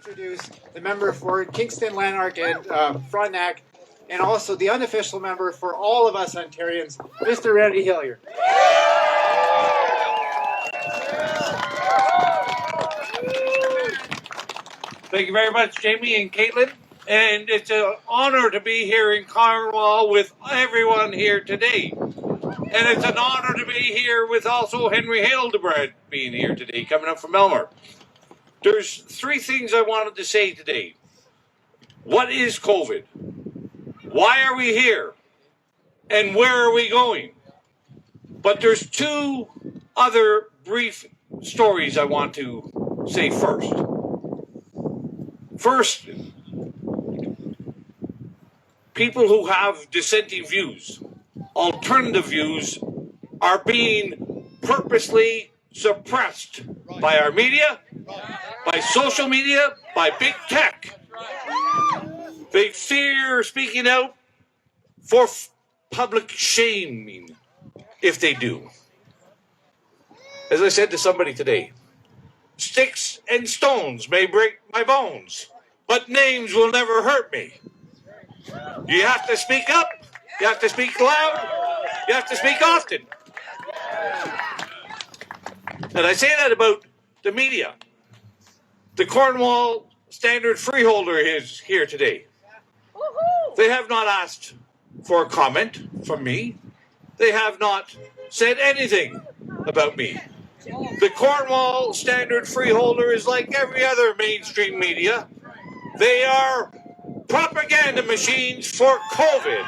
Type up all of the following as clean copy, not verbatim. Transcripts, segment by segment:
introduce the member for Kingston, Lanark, and Frontenac, and also the unofficial member for all of us Ontarians, Mr. Randy Hillier. Thank you very much, Jamie and Caitlin. And it's an honor to be here in Cornwall with everyone here today. And it's an honor to be here with also Henry Hildebrand being here today, coming up from Elmer. There's three things I wanted to say today. What is COVID? Why are we here? And where are we going? But there's two other brief stories I want to say first. First, people who have dissenting views, alternative views, are being purposely suppressed by our media, by social media, by big tech. They fear speaking out for public shaming if they do. As I said to somebody today, sticks and stones may break my bones, but names will never hurt me. You have to speak up, you have to speak loud, you have to speak often. And I say that about the media. The Cornwall Standard Freeholder is here today. They have not asked for a comment from me. They have not said anything about me. The Cornwall Standard Freeholder is like every other mainstream media. They are propaganda machines for COVID.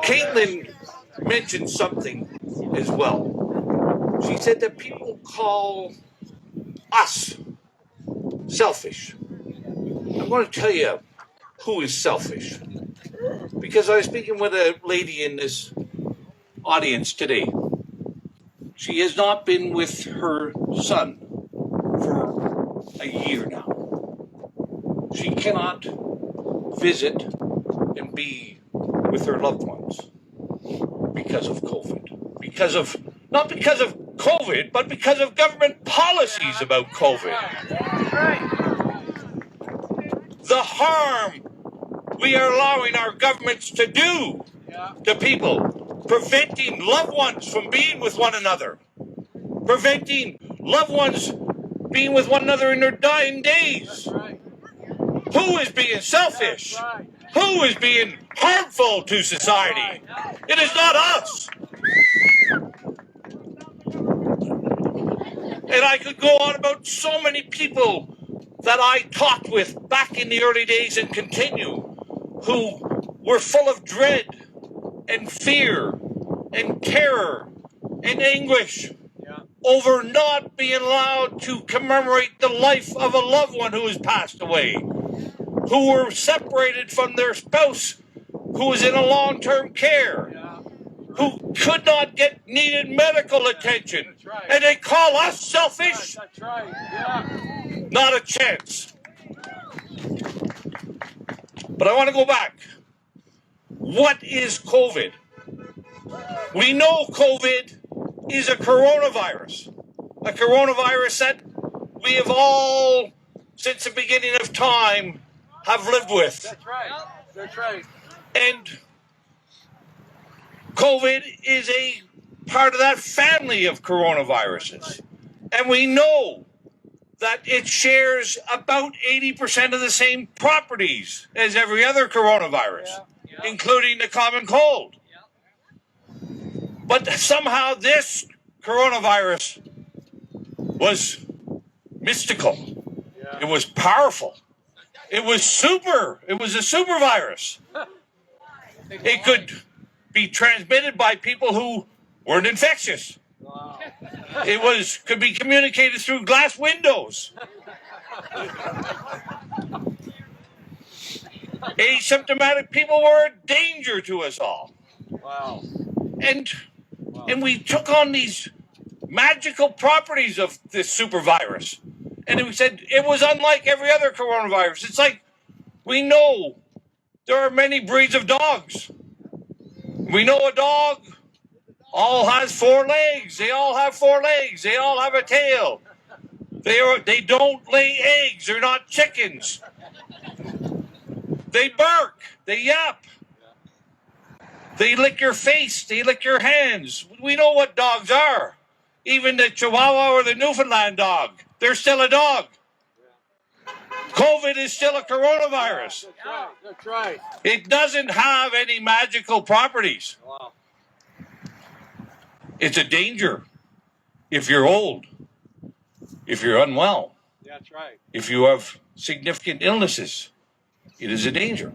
Caitlin mentioned something as well. She said that people call us selfish. I'm going to tell you who is selfish. Because I was speaking with a lady in this audience today. She has not been with her son for a year now. She cannot visit and be with her loved ones because of COVID. Not because of COVID, but because of government policies about COVID. The harm we are allowing our governments to do to people, preventing loved ones from being with one another, preventing loved ones being with one another in their dying days. Who is being selfish? Who is being harmful to society? It is not us. And I could go on about so many people that I talked with back in the early days and continue, who were full of dread and fear and terror and anguish over not being allowed to commemorate the life of a loved one who has passed away, who were separated from their spouse who was in a long-term care, who could not get needed medical attention. And they call us selfish? Not a chance. But I want to go back. What is COVID? We know COVID is a coronavirus that we have all, since the beginning of time, have lived with. That's right. And COVID is a part of that family of coronaviruses. And we know that it shares about 80% of the same properties as every other coronavirus, including the common cold. But somehow this coronavirus was mystical. It was powerful. It was a super virus. It could be transmitted by people who weren't infectious. It could be communicated through glass windows. Asymptomatic people were a danger to us all. Wow. And we took on these magical properties of this super virus. And we said it was unlike every other coronavirus. It's like we know there are many breeds of dogs. We know a dog all has 4 legs. They all have 4 legs. They all have a tail. They don't lay eggs. They're not chickens. They bark. They yap. They lick your face. They lick your hands. We know what dogs are. Even the Chihuahua or the Newfoundland dog. They're still a dog. COVID is still a coronavirus. That's right. That's right. It doesn't have any magical properties. Wow. It's a danger if you're old, if you're unwell, That's right. if you have significant illnesses. It is a danger.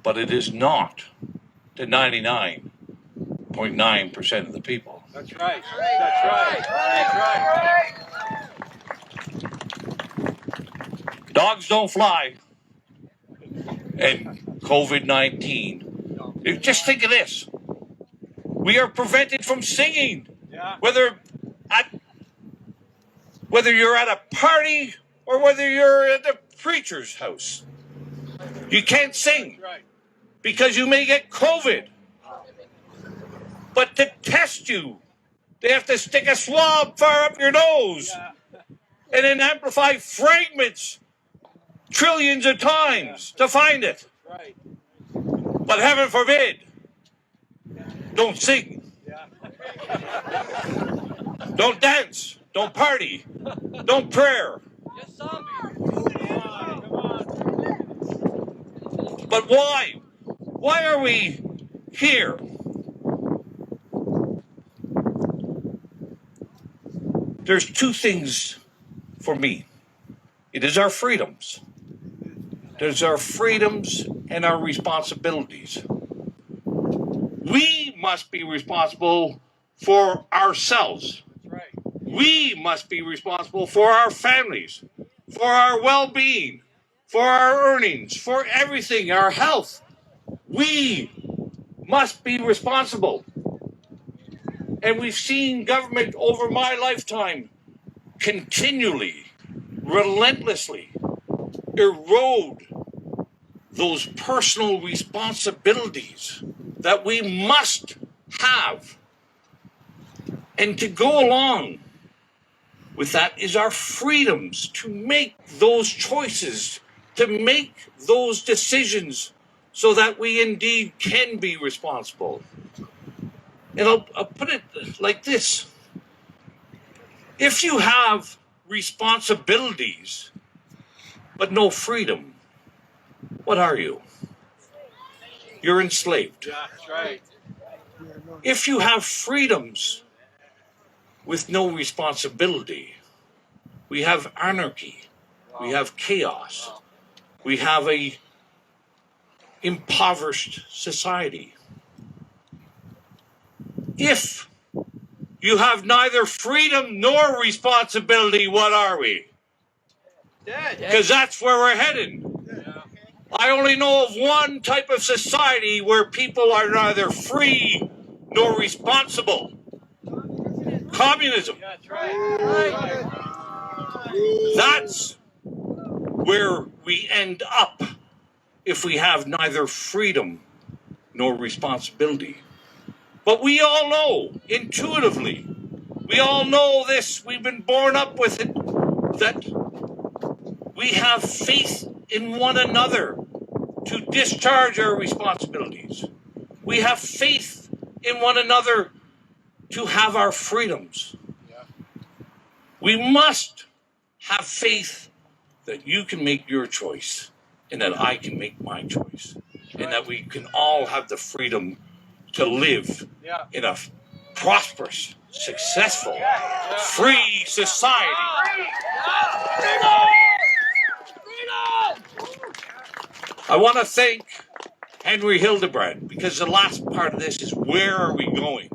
But it is not to 99.9% of the people. That's right. That's right. That's right. Dogs don't fly. And COVID-19. Just think of this. We are prevented from singing. Yeah. Whether you're at a party or whether you're at the preacher's house. You can't sing That's right. because you may get COVID. But to test you, they have to stick a swab far up your nose Yeah. and then amplify fragments trillions of times to find it. Right. But heaven forbid, don't sing, Yeah. don't dance, don't party, don't prayer. Yes, zombie. Come on. But why? Why are we here? There's 2 things for me. It is our freedoms. There's our freedoms and our responsibilities. We must be responsible for ourselves. That's right. We must be responsible for our families, for our well-being, for our earnings, for everything, our health. We must be responsible. And we've seen government over my lifetime continually, relentlessly erode those personal responsibilities that we must have. And to go along with that is our freedoms to make those choices, to make those decisions so that we indeed can be responsible. And I'll put it like this. If you have responsibilities but no freedom, what are you? You're enslaved. Yeah. That's right. If you have freedoms with no responsibility, we have anarchy, we have chaos, we have a impoverished society. If you have neither freedom nor responsibility, what are we? Dead. Because that's where we're headed. Yeah. I only know of one type of society where people are neither free nor responsible. Communism. Yeah, that's right. That's where we end up if we have neither freedom nor responsibility. But we all know, intuitively, we all know this, we've been born up with it, that we have faith in one another to discharge our responsibilities. We have faith in one another to have our freedoms. Yeah. We must have faith that you can make your choice and that I can make my choice. And that we can all have the freedom to live Yeah. in a prosperous, successful, free society. I want to thank Henry Hildebrand because the last part of this is where are we going?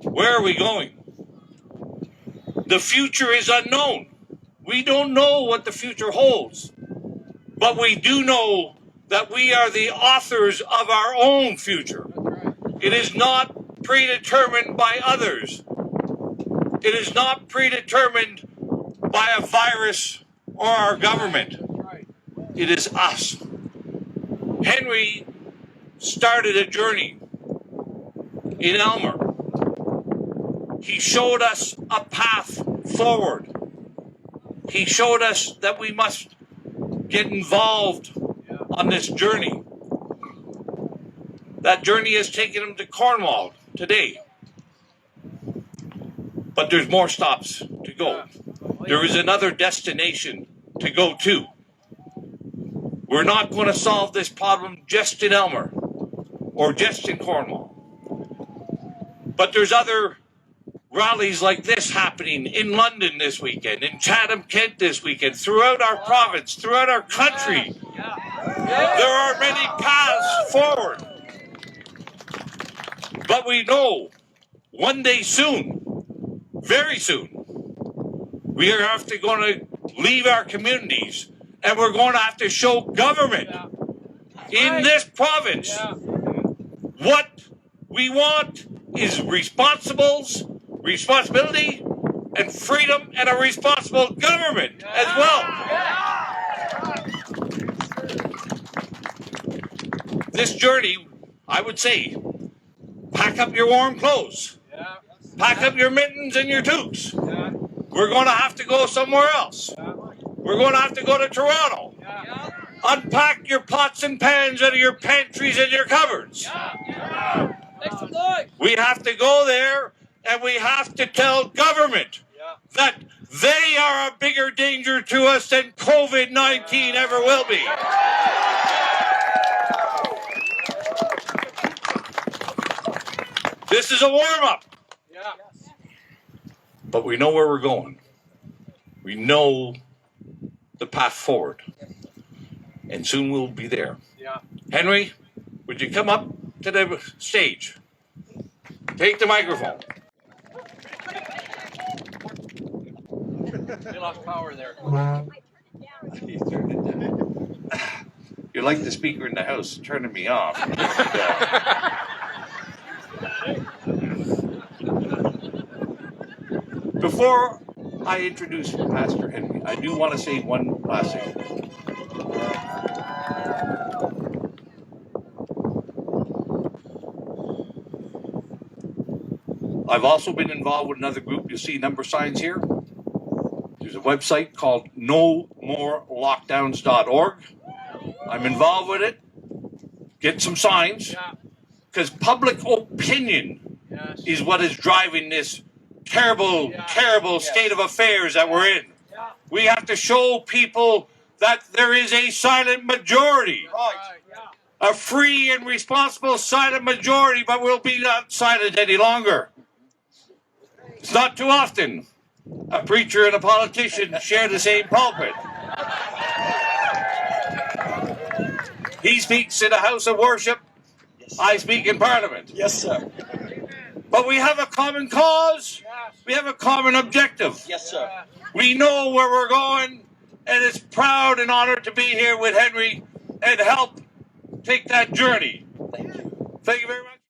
Where are we going? The future is unknown. We don't know what the future holds. But we do know that we are the authors of our own future. It is not predetermined by others. It is not predetermined by a virus or our government. It is us. Henry started a journey in Elmer. He showed us a path forward. He showed us that we must get involved on this journey. That journey has taken him to Cornwall today. But there's more stops to go. There is another destination to go to. We're not going to solve this problem just in Elmer or just in Cornwall. But there's other rallies like this happening in London this weekend, in Chatham, Kent this weekend, throughout our province, throughout our country. There are many paths forward. But we know one day soon, very soon, we are going to leave our communities and we're going to have to show government in this province what we want is responsibility and freedom and a responsible government as well. This journey, I would say, pack up your warm clothes. Pack up your mittens and your toques. We're going to have to go somewhere else. We're going to have to go to Toronto. Unpack your pots and pans out of your pantries and your cupboards. We have to go there and we have to tell government that they are a bigger danger to us than COVID-19 ever will be. This is a warm-up. But we know where we're going. We know the path forward. And soon we'll be there. Henry, would you come up to the stage? Take the microphone. We lost power there. You're like the speaker in the House, turning me off. Before I introduce Pastor Henry, I do want to say one last thing. I've also been involved with another group. You'll see number signs here. There's a website called nomorlockdowns.org. I'm involved with it. Get some signs. Because public opinion is what is driving this terrible state of affairs that we're in. We have to show people that there is a silent majority. A free and responsible silent majority, but we'll be not silent any longer. It's not too often a preacher and a politician share the same pulpit. He speaks in a house of worship. I speak in Parliament. Yes, sir. But we have a common cause. We have a common objective. Yes, sir. We know where we're going, and it's proud and honored to be here with Henry and help take that journey. Thank you very much.